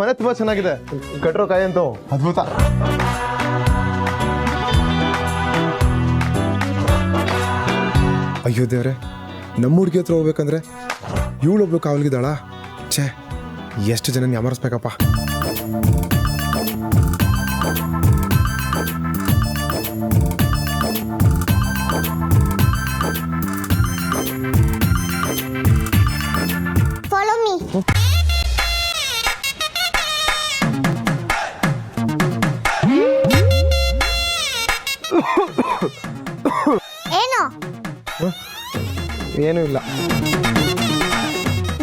ಮನೆ ತುಂಬಾ ಚೆನ್ನಾಗಿದೆ. ಕಟ್ರೋ ಕಾಯಿ ಅಂತೂ ಅದ್ಭುತ. ಅಯ್ಯೋ ದೇವ್ರೆ, ನಮ್ಮ ಹುಡುಗಿ ಹತ್ರ ಹೋಗ್ಬೇಕಂದ್ರೆ ಇವಳೊಬ್ಳು ಕಾವಲ್ಗಿದ್ದಾಳ. ಛೇ, ಎಷ್ಟು ಜನ ಯಾಮರಿಸ್ಬೇಕಪ್ಪ. Follow me. ಏನು? ಏನೂ ಇಲ್ಲ.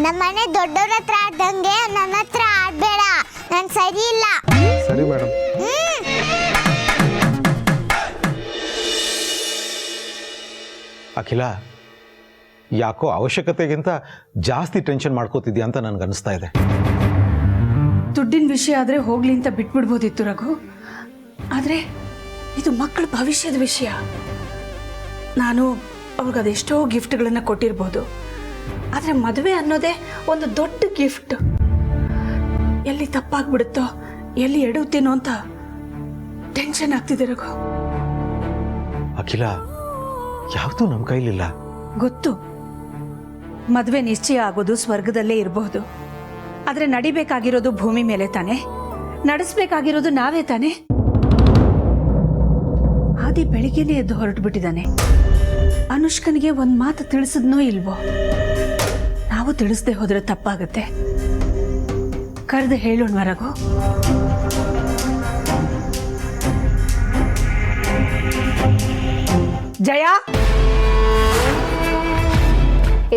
ನಮ್ಮನೆ ದೊಡ್ಡವ್ರ ಹತ್ರ ಆಡ್ದಂಗೆ ನನ್ನ ಹತ್ರ ಆಡ್ಬೇಡ. ನಾನು ಸರಿ ಇಲ್ಲ. ಸರಿ ಮೇಡಮ್. ಅಖಿಲ, ಯಾಕೋ ಅವಶ್ಯಕತೆಗಿಂತ ಜಾಸ್ತಿ ಟೆನ್ಷನ್ ಮಾಡ್ಕೋತಿದ್ಯಾ ಅಂತ ನನಗೆ ಅನಿಸ್ತಾ ಇದೆ. ದುಡ್ಡಿನ ವಿಷಯ ಆದರೆ ಹೋಗ್ಲಿ ಅಂತ ಬಿಟ್ಬಿಡ್ಬೋದಿತ್ತು ರಘು. ಆದರೆ ಇದು ಮಕ್ಕಳ ಭವಿಷ್ಯದ ವಿಷಯ. ನಾನು ಅವ್ರಿಗೆ ಅದೆಷ್ಟೋ ಗಿಫ್ಟ್ಗಳನ್ನು ಕೊಟ್ಟಿರ್ಬೋದು, ಆದರೆ ಮದುವೆ ಅನ್ನೋದೇ ಒಂದು ದೊಡ್ಡ ಗಿಫ್ಟ್. ಎಲ್ಲಿ ತಪ್ಪಾಗ್ಬಿಡುತ್ತೋ, ಎಲ್ಲಿ ಎಡುತ್ತೀನೋ ಅಂತ ಟೆನ್ಷನ್ ಆಗ್ತಿದೆ ರಘು. ಅಖಿಲ, ಯಾವುದು ನಮ್ಮ ಕೈಲಿಲ್ಲ. ಗೊತ್ತು, ಮದುವೆ ನಿಶ್ಚಯ ಆಗೋದು ಸ್ವರ್ಗದಲ್ಲೇ ಇರಬಹುದು, ಆದರೆ ನಡಿಬೇಕಾಗಿರೋದು ಭೂಮಿ ಮೇಲೆ ತಾನೆ, ನಡೆಸಬೇಕಾಗಿರೋದು ನಾವೇ ತಾನೆ. ಆದಿ ಬೆಳಿಗ್ಗೆನೇ ಎದ್ದು ಹೊರಟು ಬಿಟ್ಟಿದ್ದಾನೆ. ಅನುಷ್ಕನಿಗೆ ಒಂದು ಮಾತು ತಿಳಿಸಿದ್ನೋ ಇಲ್ವೋ? ನಾವು ತಿಳಿಸದೆ ಹೋದ್ರೆ ತಪ್ಪಾಗುತ್ತೆ. ಕರೆದು ಹೇಳೋಣ ರಘು. ಜಯ,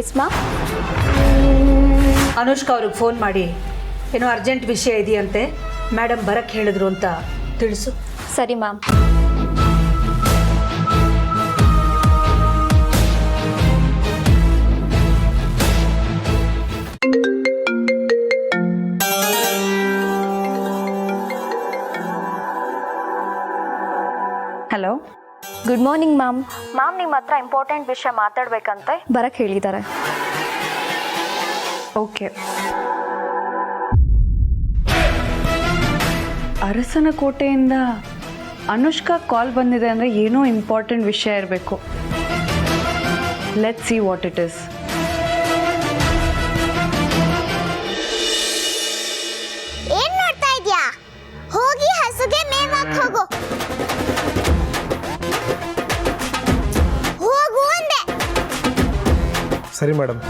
ಎಸ್ಮಾ, ಅನುಷ್ಕಾ ಅವ್ರಿಗೆ ಫೋನ್ ಮಾಡಿ ಏನೋ ಅರ್ಜೆಂಟ್ ವಿಷಯ ಇದೆಯಂತೆ, ಮೇಡಮ್ ಬರಕ್ಕೆ ಹೇಳಿದ್ರು ಅಂತ ತಿಳಿಸು. ಸರಿ ma'am. Hello, good morning ma'am. Ma'am ನಿಮ್ಮ ಹತ್ರ ಇಂಪಾರ್ಟೆಂಟ್ ವಿಷಯ ಮಾತಾಡ್ಬೇಕಂತೆ ಬರಕ್ಕೆ ಹೇಳಿದ್ದಾರೆ. ಓಕೆ. ಅರಸನ ಕೋಟೆಯಿಂದ ಅನುಷ್ಕಾ ಕಾಲ್ ಬಂದಿದೆ ಅಂದರೆ ಏನೋ ಇಂಪಾರ್ಟೆಂಟ್ ವಿಷಯ ಇರಬೇಕು. Let's see what it is. ಏನ್ ಮಾಡ್ತಾ ಇದ್ಯಾ? ಹೋಗಿ ಹಸುಗೆ ಮೇವಾಕ್ ಹೋಗು. ಹೋಗು ಅಂದೆ. ಸರಿ ಮೇಡಮ್.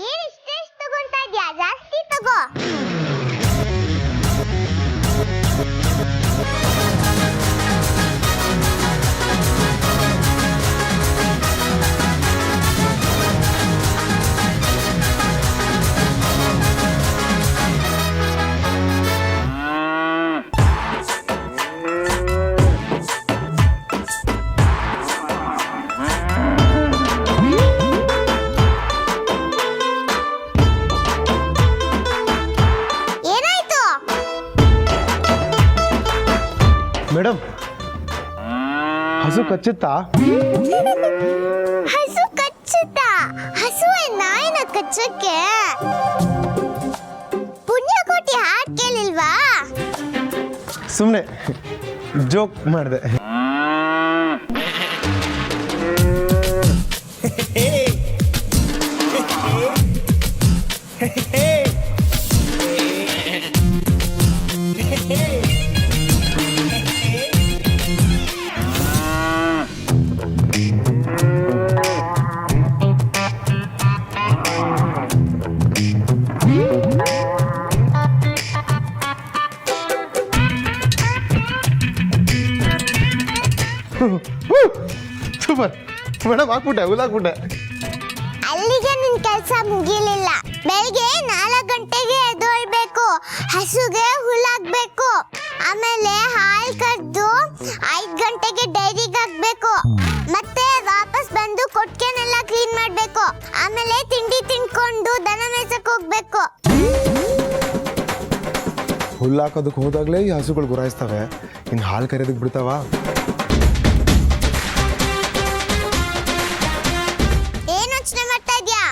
ಏನ್ ಇಷ್ಟೆಷ್ಟು ತಗೊಂತಾ ಇದ್ಯಾ? ಜಾಸ್ತಿ ತಗೋ. ಮೇಡಮ್, ಹಸು ಕಚ್ಚುತ್ತಾ? ಹಸು ಕಚ್ಚುತ್ತಾ? ಹಸುವೆ ನಾಯಿನ ಕಚ್ಚಕ್ಕೆ ಪುಣ್ಯಕೋಟಿ ಹಾಡ್ ಕೇಳಿಲ್ವಾ? ಸುಮ್ಮನೆ ಜೋಕ್ ಮಾಡಿದೆ. ಸೂಪರ್ ಮೇಡಮ್, ಹಾಕ್ಬಿಟ್ಟೆ, ಹುಲ್ಲಾಕ್ಬಿಟ್ಟೆ. ಅಲ್ಲಿಗೆ ನಿನ್ ಕೆಲಸ ಮುಗಿಲಿಲ್ಲ. ಬೆಳಿಗ್ಗೆ 4 ಗಂಟೆಗೆ ಎದ್ದೇಳ್ಬೇಕು, ಹಸುಗೆ ಹುಲ್ಲಾಕ್ಬೇಕು, ಆಮೇಲೆ ಹಾಲು ಕರೆದು 5 ಗಂಟೆಗೆ ಡೈರಿಗೆ ಹಾಕ್ಬೇಕು, ಮತ್ತೆ ವಾಪಸ್ ಬಂದು ಕೊಟ್ಟಿಗೆನೆಲ್ಲ ಮಾಡ್ಬೇಕು. ಆಮೇಲೆ ತಿಂಡಿ ತಿನ್ಕೊಂಡು ದನ ಮೇಯ್ಸಕ್ ಹೋಗ್ಬೇಕು. ಹುಲ್ಲು ಹಾಕೋದಕ್ಕೆ ಹೋದಾಗಲೇ ಈ ಹಸುಗಳು ಗುರಾಯಿಸ್ತವೆ, ಇನ್ನು ಹಾಲು ಕರೆಯೋದಕ್ಕೆ ಬಿಡ್ತಾವ? ಏನ್ ಯೋಚನೆ ಮಾಡ್ತಾ ಇದ್ಯಾ?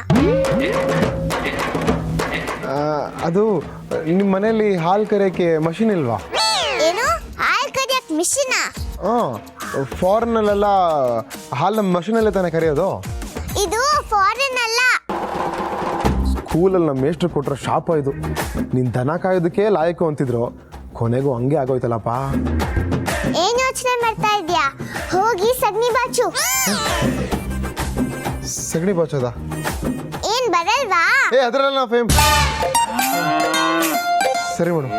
ಅದು ನಿಮ್ಮ ಮನೆಯಲ್ಲಿ ಹಾಲು ಕರೆಯೋಕ್ಕೆ ಮಷಿನ್ ಇಲ್ವಾ? ಏನು ಹಾಲ್ ಕರಿಯಕ್ ಮಿಷಿನ? ಹಾಂ, ಫಾರಿನಲ್ಲೆಲ್ಲ ಹಾಲು ಮಷಿನಲ್ಲೇ ತಾನೇ ಕರೆಯೋದು. ಇದು ಫಾರಿನ್ ಅಲ್ಲ. ಸ್ಕೂಲಲ್ಲಿ ನಮ್ಮ ಮೇಷ್ಟ್ರು ಕೊಟ್ಟರೆ ಶಾಪ ಇದು. ನೀನು ದನ ಕಾಯೋದಕ್ಕೆ ಲಾಯಕು ಅಂತಿದ್ರು, ಕೊನೆಗೂ ಹಂಗೆ ಆಗೋಯ್ತಲ್ಲಪ್ಪ. ಏನ್ ಯೋಚನೆ ಮಾಡ್ತಾ ಇದ್ಯಾ? ಹೋಗಿ ಸಗಣಿ ಬಾಚು. ಸಗಣಿ ಬಾಚೋದ? ಏನ್ ಬರಲ್ವಾ? ಅದರಲ್ಲ ಫೇಮ್. ಸರಿ ಮೇಡಮ್,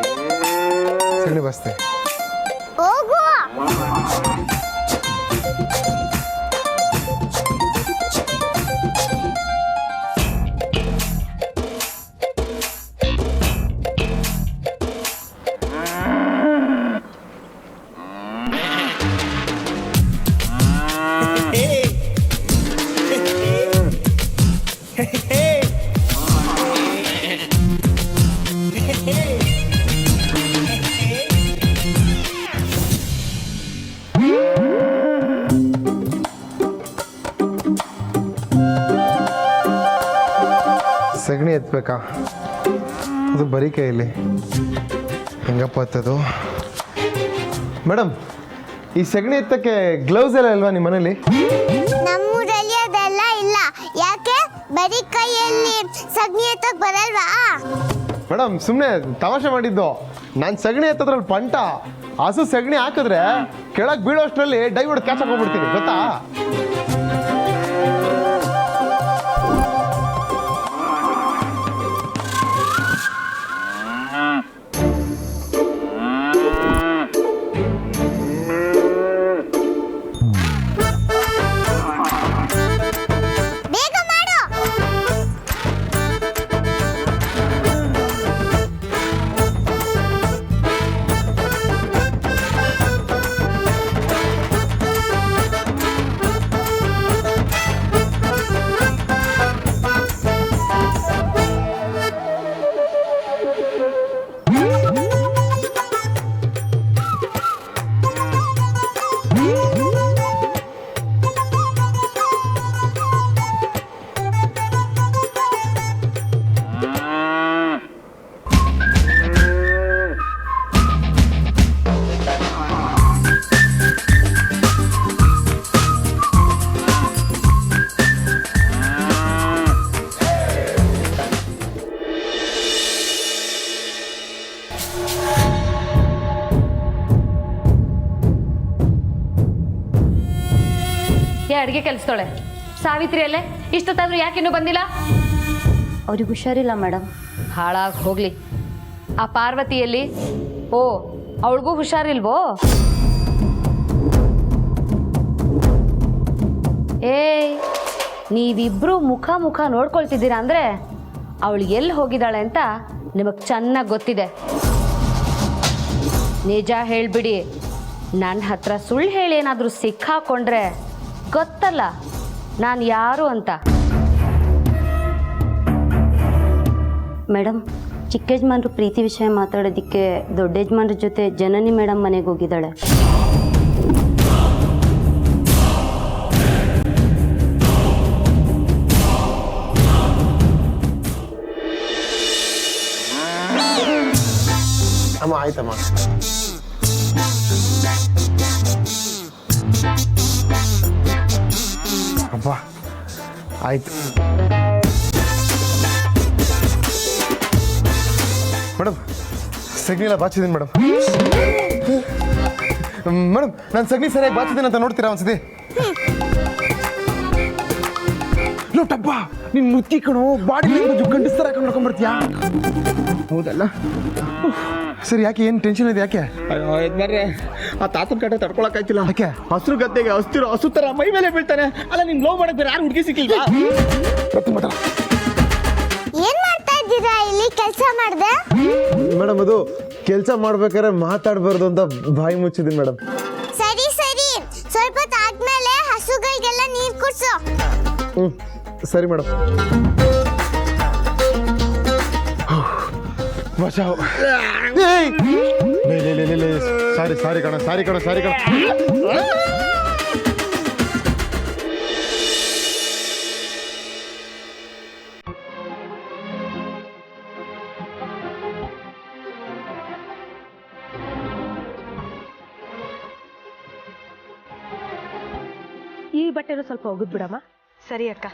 ಸಗಣಿ ಬಾಚ್ತೆ. ಹೋಗು. ಸಗಣಿ ಎತ್ತಬೇಕಾ? ಅದು ಬರೀ ಕೈಯಲ್ಲಿ ಹೆಂಗಪ್ಪ ಎತ್ತದು? ಮೇಡಮ್, ಈ ಸಗಣಿ ಎತ್ತಕ್ಕೆ ಗ್ಲೌಸ್ ಎಲ್ಲ ಇಲ್ವಾ ನಿಮ್ಮ ಮನೇಲಿ? ನಮ್ಮೂರಲ್ಲಿ ಅದೆಲ್ಲ ಇಲ್ಲ. ಯಾಕೆ? ಬರೀ ಕೈಯಲ್ಲಿ ಸಗಣಿ ಎತ್ತಕ್ ಬರಲ್ವಾ? ಮೇಡಮ್, ಸುಮ್ಮನೆ ತಮಾಷೆ ಮಾಡಿದ್ದು. ನಾನು ಸಗಣಿ ಎತ್ತದ್ರಲ್ಲಿ ಪಂಟ. ಹಸು ಸಗಣಿ ಹಾಕಿದ್ರೆ ಕೆಳಗೆ ಬೀಳೋ ಅಷ್ಟರಲ್ಲಿ ಡೈ ಹೊಡೆದು ಕ್ಯಾಚ್ ಹಾಕೊಂಡ್ಬಿಡ್ತೀನಿ, ಗೊತ್ತಾ? ಬೇಗ ಮಾಡು. ಅಡುಗೆ ಕೆಲಸದೊಳೆ ಸಾವಿತ್ರಿ ಅಲ್ಲೇ ಇಷ್ಟೊತ್ತಾದ್ರೂ ಯಾಕೆ ಇನ್ನೂ ಬಂದಿಲ್ಲ? ಅವ್ರಿಗೆ ಹುಷಾರಿಲ್ಲ ಮೇಡಮ್. ಹಾಳಾಗಿ ಹೋಗ್ಲಿ. ಆ ಪಾರ್ವತಿಯಲ್ಲಿ? ಓ, ಅವಳಿಗೂ ಹುಷಾರಿಲ್ವೋ? ಏಯ್, ನೀವಿಬ್ರು ಮುಖ ಮುಖ ನೋಡ್ಕೊಳ್ತಿದ್ದೀರಾ ಅಂದರೆ ಅವಳು ಎಲ್ಲಿ ಹೋಗಿದ್ದಾಳೆ ಅಂತ ನಿಮಗೆ ಚೆನ್ನಾಗಿ ಗೊತ್ತಿದೆ. ನಿಜ ಹೇಳಿಬಿಡಿ. ನನ್ನ ಹತ್ರ ಸುಳ್ಳು ಹೇಳಿ ಏನಾದರೂ ಸಿಕ್ಕಾಕೊಂಡ್ರೆ ಗೊತ್ತಲ್ಲ ನಾನು ಯಾರು ಅಂತ. ಮೇಡಮ್, ಚಿಕ್ಕ ಯಜಮಾನ್ರು ಪ್ರೀತಿ ವಿಷಯ ಮಾತಾಡೋದಕ್ಕೆ ದೊಡ್ಡ ಯಜಮಾನ್ರ ಜೊತೆ ಜನನಿ ಮೇಡಮ್ ಮನೆಗೆ ಹೋಗಿದ್ದಾಳೆ. ಅಮ್ಮ ಆಯ್ತಮ್ಮ. ಅಪ್ಪ ಆಯ್ತು ಮೇಡಮ್. ಸಗಣಿ ಎಲ್ಲ ಬಾಚಿದ್ದೀನಿ ಮೇಡಮ್. ಮೇಡಮ್, ನಾನು ಸಗಣಿ ಸರಿಯಾಗಿ ಬಾಚಿದ್ದೀನಿ ಅಂತ ನೋಡ್ತೀರಾ ಒಂದ್ಸತಿ? ಟಪ್ಪ, ನೀನ್ ಮುತ್ತಿ ಕಣೋ, ಬಾಡಿ ಗಂಡಸ್ತರ ಹಾಕೊಂಡು ನೋಡ್ಕೊಂಡ್ಬರ್ತೀಯಾ? ಹೌದಲ್ಲ? ಸರಿ, ಯಾಕೆ ಏನು ಟೆನ್ಷನ್ ಇದೆ? ಯಾಕೆ? ಅಯ್ಯೋ ಯಜಮಾನ್ರೆ, ಆ ತಾತನ ಕಡೆ ತಡ್ಕೊಳಕ್ಕಾಯ್ತಿಲ್ಲ. ಯಾಕೆ? ಹಸಿರು ಗದ್ದೆಗೆ ಹಸ್ತಿರೋ ಹಸು ತರ ಮೈ ಮೇಲೆ ಬೀಳ್ತಾನೆ. ಅಲ್ಲ, ನಿನ್ ಲವ್ ಮಾಡಕ್ ಬೇರೆ ಯಾರು ಹುಡುಗಿ ಸಿಕ್ಕಿಲ್ವಾ? ಏನ್ ಮಾಡ್ತಾ ಇದ್ದೀರಾ ಇಲ್ಲಿ? ಕೆಲಸ ಮಾಡ್ದೆ? ಮೇಡಮ್, ಅದು ಕೆಲಸ ಮಾಡ್ಬೇಕಾದ್ರೆ ಮಾತಾಡಬಾರ್ದು ಅಂತ ಬಾಯಿ ಮುಚ್ಚಿದ್ದೀನಿ ಮೇಡಮ್. ಸರಿ ಸರಿ, ಸ್ವಲ್ಪ ಹೊತ್ತು ಆದ್ಮೇಲೆ ಹಸುಗಳಿಗೆಲ್ಲ ನೀರು ಕುಡ್ಸು. ಸರಿ ಮೇಡಮ್. ಬಚಾವ್. ಏಯ್! ಲೇ. ಸಾರಿ ಕಣ. ಈ ಬಟ್ಟೆನೂ ಸ್ವಲ್ಪ ಒಗದ್ ಬಿಡಮ್ಮ. ಸರಿ ಅಕ್ಕ.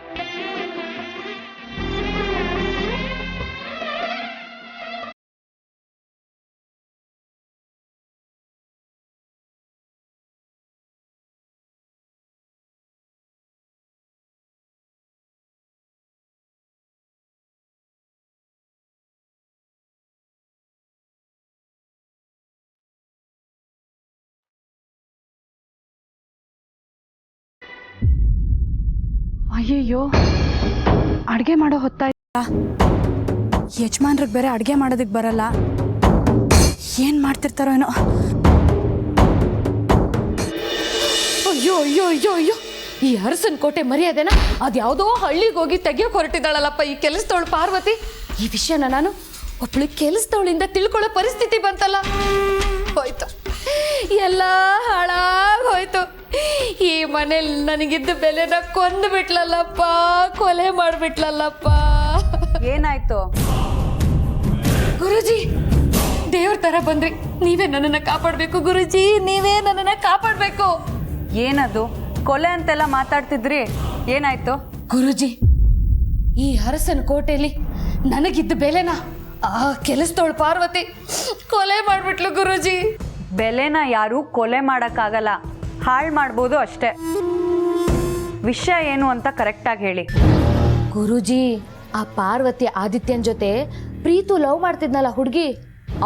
ಅಯ್ಯಯ್ಯೋ, ಅಡುಗೆ ಮಾಡೋ ಹೊತ್ತಾಯ್ತಾ? ಯಜಮಾನ್ರಿಗೆ ಬೇರೆ ಅಡುಗೆ ಮಾಡೋದಕ್ಕೆ ಬರಲ್ಲ. ಏನು ಮಾಡ್ತಿರ್ತಾರೋ ಏನೋ. ಅಯ್ಯೋ ಈ ಅರಸನ್ ಕೋಟೆ ಮರ್ಯಾದೆನ ಅದ್ಯಾವುದೋ ಹಳ್ಳಿಗೆ ಹೋಗಿ ತೆಗಿಯೋಕೆ ಹೊರಟಿದ್ದಾಳಲ್ಲಪ್ಪ ಈ ಕೆಲಸದವಳು ಪಾರ್ವತಿ. ಈ ವಿಷಯನ ನಾನು ಒಬ್ಳು ಕೆಲಸದವಳಿಂದ ತಿಳ್ಕೊಳ್ಳೋ ಪರಿಸ್ಥಿತಿ ಬಂತಲ್ಲ. ಹೋಯ್ತು, ಎಲ್ಲ ಹಾಳಾಗೋಯ್ತು. ಈ ಮನೇಲಿ ನನಗಿದ್ದ ಬೆಲೆನ ಕೊಂದು ಬಿಟ್ಲಲ್ಲಪ್ಪ, ಕೊಲೆ ಮಾಡಿಬಿಟ್ಲಲ್ಲಪ್ಪ. ಏನಾಯ್ತು? ಗುರುಜಿ, ದೇವ್ರ ತರ ಬಂದ್ರಿ. ನೀವೇ ನನ್ನನ್ನು ಕಾಪಾಡಬೇಕು ಗುರುಜಿ, ನೀವೇ ನನ್ನನ್ನು ಕಾಪಾಡಬೇಕು. ಏನದು ಕೊಲೆ ಅಂತೆಲ್ಲ ಮಾತಾಡ್ತಿದ್ರಿ? ಏನಾಯ್ತು? ಗುರುಜಿ, ಈ ಅರಸನ ಕೋಟೆಯಲ್ಲಿ ನನಗಿದ್ದ ಬೆಲೆನ ಆ ಕೆಲಸದವಳು ಪಾರ್ವತಿ ಕೊಲೆ ಮಾಡಿಬಿಟ್ಲು ಗುರುಜಿ. ಬೆಲೆನ ಯಾರು ಕೊಲೆ ಮಾಡೋಕ್ಕಾಗಲ್ಲ, ಹಾಳು ಮಾಡ್ಬೋದು ಅಷ್ಟೇ. ವಿಷಯ ಏನು ಅಂತ ಕರೆಕ್ಟಾಗಿ ಹೇಳಿ. ಗುರುಜಿ, ಆ ಪಾರ್ವತಿ ಆದಿತ್ಯನ ಜೊತೆ ಪ್ರೀತು ಲವ್ ಮಾಡ್ತಿದ್ನಲ್ಲ ಹುಡುಗಿ,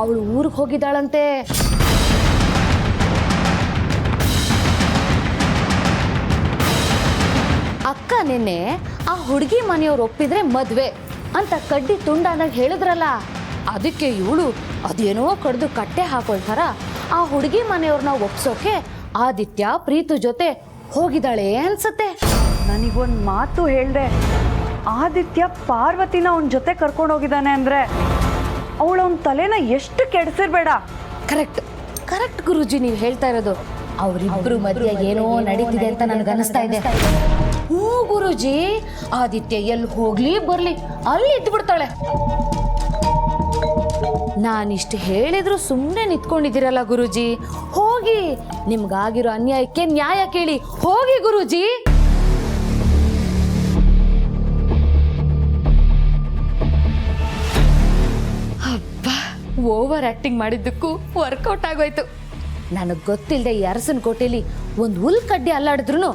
ಅವಳು ಊರಿಗೆ ಹೋಗಿದ್ದಾಳಂತೆ. ಅಕ್ಕ ನಿನ್ನೆ ಆ ಹುಡುಗಿ ಮನೆಯವ್ರು ಒಪ್ಪಿದ್ರೆ ಮದ್ವೆ ಅಂತ ಕಡ್ಡಿ ತುಂಡಾನಾಗ ಹೇಳಿದ್ರಲ್ಲ, ಅದಕ್ಕೆ ಇವಳು ಅದೇನೋ ಕಡ್ದು ಕಟ್ಟೆ ಹಾಕೊಳ್ತಾರ ಆ ಹುಡುಗಿ ಮನೆಯವ್ರನ್ನ ಒಪ್ಸೋಕೆ ಆದಿತ್ಯ ಪ್ರೀತು ಜೊತೆ ಹೋಗಿದ್ದಾಳೆ ಅನ್ಸತ್ತೆ. ನನಗೊಂದು ಮಾತು ಹೇಳ್ದೆ, ಆದಿತ್ಯ ಪಾರ್ವತಿನ ಅವನ ಜೊತೆ ಕರ್ಕೊಂಡು ಹೋಗಿದ್ದಾನೆ ಅಂದರೆ ಅವಳು ಅವನ ತಲೆನ ಎಷ್ಟು ಕೆಡಿಸಿರ್ಬೇಡ. ಕರೆಕ್ಟ್ ಗುರುಜಿ, ನೀವು ಹೇಳ್ತಾ ಇರೋದು. ಅವರಿಬ್ರು ಮಧ್ಯೆ ಏನೋ ನಡೀತಿದೆ ಅಂತ ನನಗೆ ಅನಿಸ್ತಾ ಇದೆ. ಹ್ಞೂ ಗುರುಜಿ, ಆದಿತ್ಯ ಎಲ್ಲಿ ಹೋಗ್ಲಿ ಬರ್ಲಿ ಅಲ್ಲಿ ಇದ್ಬಿಡ್ತಾಳೆ. ನಾನಿಷ್ಟು ಹೇಳಿದ್ರು ಸುಮ್ಮನೆ ನಿಂತ್ಕೊಂಡಿದ್ದೀರಲ್ಲ ಗುರುಜಿ, ಹೋಗಿ ನಿಮ್ಗಾಗಿರೋ ಅನ್ಯಾಯಕ್ಕೆ ನ್ಯಾಯ ಕೇಳಿ ಹೋಗಿ ಗುರುಜಿ. ಅಬ್ಬಾ, ಓವರ್ ಆಕ್ಟಿಂಗ್ ಮಾಡಿದ್ದಕ್ಕೂ ವರ್ಕೌಟ್ ಆಗೋಯ್ತು. ನನಗೆ ಗೊತ್ತಿಲ್ಲದೆ ಈ ಅರಸನ ಕೋಟೆಯಲ್ಲಿ ಒಂದು ಹುಲ್ ಕಡ್ಡಿ ಅಲ್ಲಾಡಿದ್ರು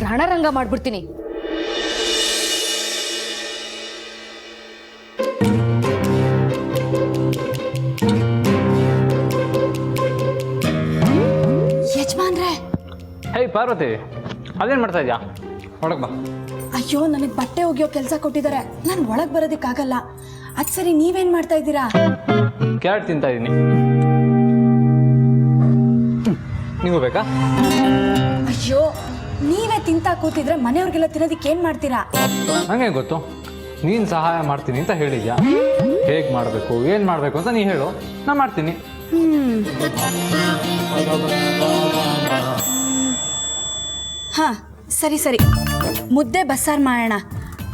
ರಣರಂಗ ಮಾಡ್ಬಿಡ್ತೀನಿ. ಯಜಮಾನ್ರೆ. ಹೇ ಪಾರ್ವತಿ, ಅದೇನು ಮಾಡ್ತಾ ಇದ್ಯಾ? ಒಳಗೆ ಬಾ. ಅಯ್ಯೋ, ನನಗೆ ಬಟ್ಟೆ ಒಗೆಯೋ ಕೆಲಸ ಕೊಟ್ಟಿದ್ದಾರೆ, ನಾನು ಒಳಗೆ ಬರೋದಕ್ಕಾಗಲ್ಲ. ಅದು ಸರಿ, ನೀವೇನು ಮಾಡ್ತಾ ಇದ್ದೀರಾ? ಕ್ಯಾರೆಟ್ ತಿಂತಾ ಇದ್ದೀನಿ. ನೀವು ಬೇಕಾ? ಅಯ್ಯೋ, ನೀವೇ ತಿಂತಾ ಕೂತಿದ್ರೆ ಮನೆಯವ್ರಿಗೆಲ್ಲ ತಿನ್ನೋದಕ್ಕೆ ಏನು ಮಾಡ್ತೀರಾ? ನನಗೆ ಗೊತ್ತು, ನೀನು ಸಹಾಯ ಮಾಡ್ತೀನಿ ಅಂತ ಹೇಳಿದ್ಯಾ. ಹೇಗೆ ಮಾಡಬೇಕು, ಏನು ಮಾಡಬೇಕು ಅಂತ ನೀ ಹೇಳು, ನಾನು ಮಾಡ್ತೀನಿ. ಹಾಂ, ಸರಿ. ಮುದ್ದೆ ಬಸ್ಸಾರು ಮಾಡೋಣ,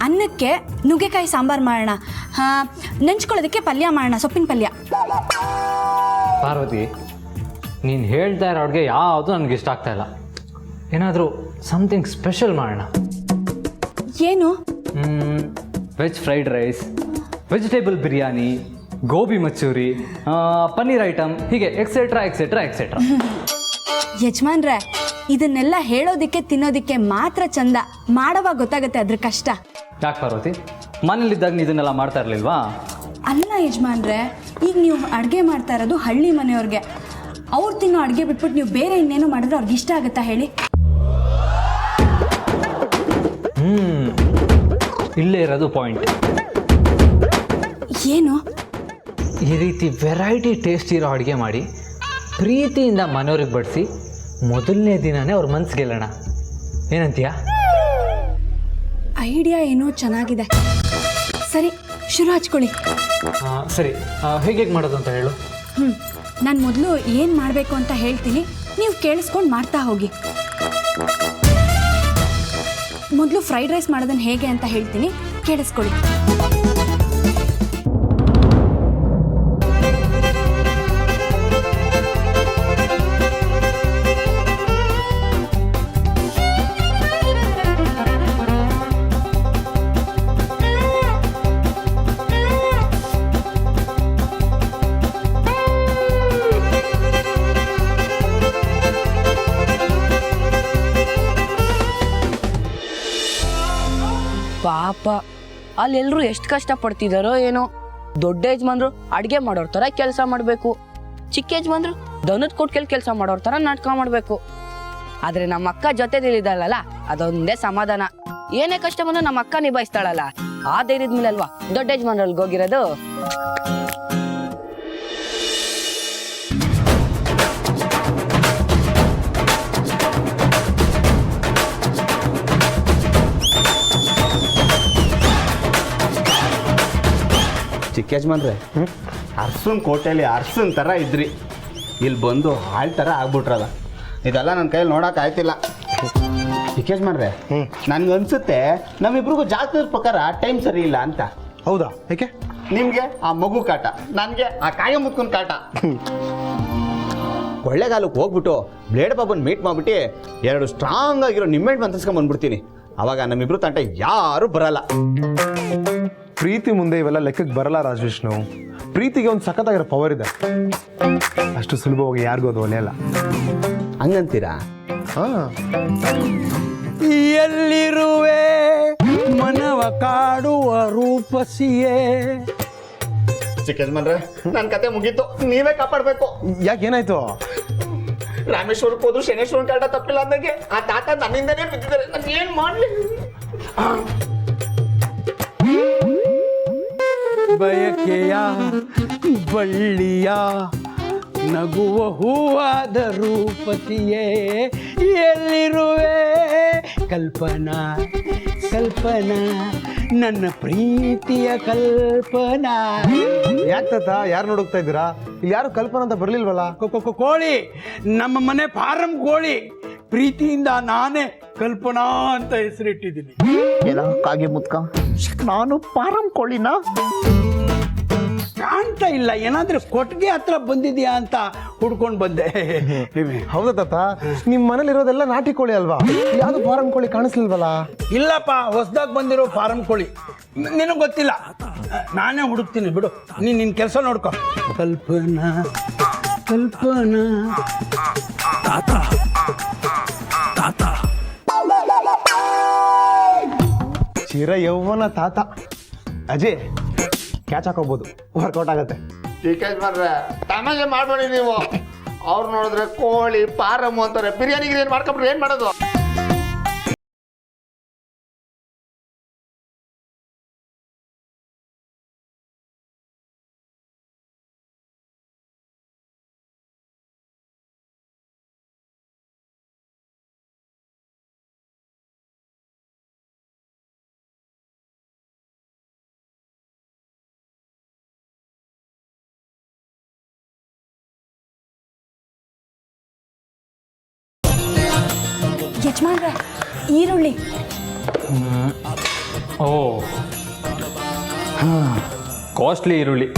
ಅನ್ನಕ್ಕೆ ನುಗ್ಗೆಕಾಯಿ ಸಾಂಬಾರು ಮಾಡೋಣ, ನೆಂಚ್ಕೊಳ್ಳೋದಕ್ಕೆ ಪಲ್ಯ ಮಾಡೋಣ, ಸೊಪ್ಪಿನ ಪಲ್ಯ. ಪಾರ್ವತಿ, ನೀನು ಹೇಳ್ತಾ ಇರೋ ಅಡುಗೆ ಯಾವುದು ನನಗೆ ಇಷ್ಟ ಆಗ್ತಾ ಇಲ್ಲ. ಏನಾದರೂ ಸಮಥಿಂಗ್ ಸ್ಪೆಷಲ್ ಮಾಡೋಣ. ಏನು? Veg fried rice, vegetable biryani, gobi manchurian, paneer item, ಹೀಗೆ ಎಕ್ಸೆಟ್ರಾ. ಯಜಮಾನ್ರೆ, ಇದನ್ನೆಲ್ಲ ಹೇಳೋದಕ್ಕೆ ತಿನ್ನೋದಕ್ಕೆ ಮಾತ್ರ ಚಂದ, ಮಾಡೋವಾಗ ಗೊತ್ತಾಗುತ್ತೆ ಅದ್ರ ಕಷ್ಟ. ಯಾಕೆ ಪಾರ್ವತಿ, ಮನೇಲಿದ್ದಾಗ ನೀ ಇದನ್ನೆಲ್ಲ ಮಾಡ್ತಾ ಇರಲಿಲ್ವಾ? ಅಲ್ಲ ಯಜಮಾನ್ರೆ, ಈಗ ನೀವು ಅಡುಗೆ ಮಾಡ್ತಾ ಇರೋದು ಹಳ್ಳಿ ಮನೆಯವ್ರಿಗೆ. ಅವ್ರು ತಿನ್ನೋ ಅಡುಗೆ ಬಿಟ್ಬಿಟ್ಟು ನೀವು ಬೇರೆ ಇನ್ನೇನು ಮಾಡಿದ್ರೆ ಅವ್ರಿಗೆ ಇಷ್ಟ ಆಗುತ್ತಾ ಹೇಳಿ? ಇಲ್ಲೇ ಇರೋದು ಪಾಯಿಂಟ್. ಏನು? ಈ ರೀತಿ ವೆರೈಟಿ ಟೇಸ್ಟ್ ಇರೋ ಅಡುಗೆ ಮಾಡಿ ಪ್ರೀತಿಯಿಂದ ಮನೆಯವ್ರಿಗೆ ಬಡಿಸಿ ಮೊದಲನೇ ದಿನನೇ ಅವ್ರ ಮನ್ಸು ಗೆಲ್ಲೋಣ. ಏನಂತೀಯ? ಐಡಿಯಾ ಏನೋ ಚೆನ್ನಾಗಿದೆ. ಸರಿ, ಶುರು ಹಚ್ಕೊಳ್ಳಿ. ಸರಿ, ಹೇಗೆ ಮಾಡೋದು ಅಂತ ಹೇಳು. ನಾನು ಮೊದಲು ಏನು ಮಾಡಬೇಕು ಅಂತ ಹೇಳ್ತೀನಿ, ನೀವು ಕೇಳಿಸ್ಕೊಂಡು ಮಾಡ್ತಾ ಹೋಗಿ. ಮೊದಲು ಫ್ರೈಡ್ ರೈಸ್ ಮಾಡೋದನ್ನು ಹೇಗೆ ಅಂತ ಹೇಳ್ತೀನಿ, ಕೇಳಿಸ್ಕೊಳ್ಳಿ. ಪಾಪ ಅಲ್ಲೆಲ್ಲರೂ ಎಷ್ಟು ಕಷ್ಟಪಡ್ತಿದಾರೋ ಏನೋ. ದೊಡ್ಡ ಯಜಮಾನ್ರು ಅಡುಗೆ ಮಾಡೋರ್ ಥರ ಕೆಲಸ ಮಾಡಬೇಕು, ಚಿಕ್ಕ ಯಜಮಾನ್ರು ದನದ ಕೊಟ್ಕೆಲ್ ಕೆಲಸ ಮಾಡೋರ್ ಥರ ನಾಟಕ ಮಾಡಬೇಕು. ಆದರೆ ನಮ್ಮ ಅಕ್ಕ ಜೊತೆಲಿದ್ದಾಳಲ್ಲ, ಅದೊಂದೇ ಸಮಾಧಾನ. ಏನೇ ಕಷ್ಟ ಬಂದು ನಮ್ಮ ಅಕ್ಕ ನಿಭಾಯಿಸ್ತಾಳಲ್ಲ, ಆ ಧೈರ್ಯದ ಮೇಲೆ ಅಲ್ವಾ ದೊಡ್ಡ ಯಜಮಾನ್ರಲ್ಲಿ ಹೋಗಿರೋದು. ಚಿಕ್ಕ ಯಜಮಾನ್ರೆ, ಅರ್ಸನ್ ಕೋಟೆಯಲ್ಲಿ ಅರ್ಸನ್ ಥರ ಇದ್ರಿ, ಇಲ್ಲಿ ಬಂದು ಹಾಳ್ ಥರ ಆಗ್ಬಿಟ್ರಲ್ಲ. ಇದೆಲ್ಲ ನನ್ನ ಕೈಯಲ್ಲಿ ನೋಡೋಕೆ ಆಯ್ತಿಲ್ಲ. ಚಿಕ್ಕ ಯಜಮಾನ್ರೆ, ನನ್ಗನ್ಸುತ್ತೆ ನಮ್ಮಿಬ್ರಿಗೂ ಜಾತಕದ ಪ್ರಕಾರ ಟೈಮ್ ಸರಿ ಇಲ್ಲ ಅಂತ. ಹೌದಾ? ಯಾಕೆ? ನಿಮಗೆ ಆ ಮಗು ಕಾಟ, ನನಗೆ ಆ ಕಾಯ ಮುತ್ಕೊಂಡ್ ಕಾಟ. ಕೊಳ್ಳೆಗಾಲಕ್ಕೆ ಹೋಗ್ಬಿಟ್ಟು ಬ್ಲೇಡ್ ಬಾಬನ್ ಮೀಟ್ ಮಾಡ್ಬಿಟ್ಟು 2 ಸ್ಟ್ರಾಂಗ್ ಆಗಿರೋ ನಿಮ್ಮೆಣ್ಣು ಬಂತಿಸ್ಕೊಂಡ್ ಬಂದ್ಬಿಡ್ತೀನಿ. ಅವಾಗ ನಮ್ಮಿಬ್ರು ತಂಟ ಯಾರು ಬರಲ್ಲ. ಪ್ರೀತಿ ಮುಂದೆ ಇವೆಲ್ಲ ಲೆಕ್ಕಕ್ಕೆ ಬರಲ್ಲ ರಾಜವಿಷ್ಣು. ಪ್ರೀತಿಗೆ ಒಂದು ಸಖತ್ತಾಗಿರೋ ಪವರ್ ಇದೆ, ಅಷ್ಟು ಸುಲಭವಾಗಿ ಯಾರಿಗೂ ಅದು ಒಲೆಯಲ್ಲ. ಹಂಗಂತೀರಾ? ಎಲ್ಲಿರುವೆ ಮನವ ಕಾಡುವ ರೂಪಸಿಯೇ. ಚಿಕ್ಕ ಯಜಮಾನ್ರೆ, ನನ್ನ ಕತೆ ಮುಗೀತು, ನೀವೇ ಕಾಪಾಡಬೇಕು. ಯಾಕೆ, ಏನಾಯ್ತು? ರಾಮೇಶ್ವರಕ್ಕೆ ಹೋದ್ರು ಶನೇಶ್ವರನ್ ಕಾಟ ತಪ್ಪಿಲ್ಲ ಅಂದಂಗೆ ಆ ತಾತ ನನ್ನಿಂದನೇ ಬಿದ್ದಿದ್ದಾರೆ. ನಾನು ಏನ್ ಮಾಡ್ಲಿ? ಬಯಕೆಯ ಬಳ್ಳಿಯ ನಗುವ ಹೂವಾದ ರೂಪಸಿಯೇ, ಎಲ್ಲಿರುವೆ ಕಲ್ಪನಾ ಕಲ್ಪನಾ ನನ್ನ ಪ್ರೀತಿಯ ಕಲ್ಪನಾ. ಯಾಕೆ ತಾತ, ಯಾರು ನೋಡುತ್ತಾ ಇದ್ದೀರಾ? ಇಲ್ಲಿ ಯಾರು ಕಲ್ಪನಾ ಅಂತ ಬರ್ಲಿಲ್ವಲ್ಲ? ಕೋಳಿ, ನಮ್ಮ ಮನೆ ಫಾರಂ ಕೋಳಿ. ಪ್ರೀತಿಯಿಂದ ನಾನೇ ಕಲ್ಪನಾ ಅಂತ ಹೆಸರಿಟ್ಟಿದ್ದೀನಿ. ಎಲ್ಲ ಕಾಗೆ ಮುತ್ಕ, ನಾನು ಪಾರಂ ಕೋಳಿನ ಕಾಣ್ತಾ ಇಲ್ಲ. ಏನಾದ್ರೂ ಕೊಟ್ಟಿಗೆ ಹತ್ರ ಬಂದಿದ್ಯಾ ಅಂತ ಹುಡ್ಕೊಂಡು ಬಂದೆ. ಹೌದಾ ತಾತ? ನಿಮ್ಮ ಮನೇಲಿ ಇರೋದೆಲ್ಲ ನಾಟಿ ಕೋಳಿ ಅಲ್ವಾ? ಯಾವ್ದು ಫಾರಂ ಕೋಳಿ ಕಾಣಿಸ್ಲಿಲ್ವಲ್ಲ? ಇಲ್ಲಪ್ಪ, ಹೊಸದಾಗಿ ಬಂದಿರೋ ಫಾರಂ ಕೋಳಿ. ನಿನಗೆ ಗೊತ್ತಿಲ್ಲ, ನಾನೇ ಹುಡುಕ್ತೀನಿ ಬಿಡು. ನಿನ್ನ ಕೆಲಸ ನೋಡ್ಕೊ. ಕಲ್ಪನಾ ಕಲ್ಪನಾ ತಾತ ತಾತ ಚಿರ ಯೌವನ ತಾತ. ಅಜಯ್, ಕ್ಯಾಚ್ ಹಾಕೋಬಹುದು, ವರ್ಕೌಟ್ ಆಗತ್ತೆ. ಚಿಕ್ಕ ಯಜಮಾನ್ರೆ, ತಮಾಷೆ ಮಾಡ್ಬೇಡಿ ನೀವು. ಅವ್ರು ನೋಡಿದ್ರೆ ಕೋಳಿ ಪಾರಮ್ಮು ಅಂತಾರೆ. ಬಿರಿಯಾನಿಗೆ ಏನ್ ಮಾಡ್ಕೊಂಡ್ರೆ ಏನ್ ಮಾಡೋದು? ಯಜಮಾನ್ರೆ, ಈರುಳ್ಳಿ. ಓ, ಕಾಸ್ಟ್ಲಿ ಈರುಳ್ಳಿ.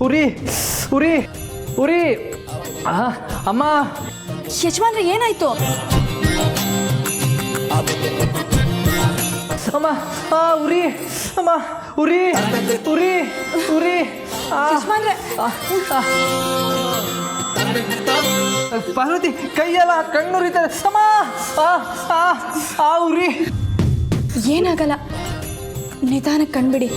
ಉರಿ ಉರಿ ಉರಿ. ಅಮ್ಮ. ಯಜಮಾನ್ರೆ, ಏನಾಯ್ತು? ಅಮ್ಮ, ಉರಿ ಅಮ್ಮ, ಉರಿ ಉರಿ ಉರಿ. ಯಜಮಾನ್ರೆ, ಪಾರ್ವತಿ, ಕೈಯೆಲ್ಲ ಕಣ್ಣುರಿತದೆ. ಅಮ್ಮ, ಉರಿ. ಏನಾಗಲ್ಲ, ನಿಧಾನಕ್ಕೆ ಕಣ್ಬಿಡಿ.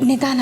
ನಿಧಾನ.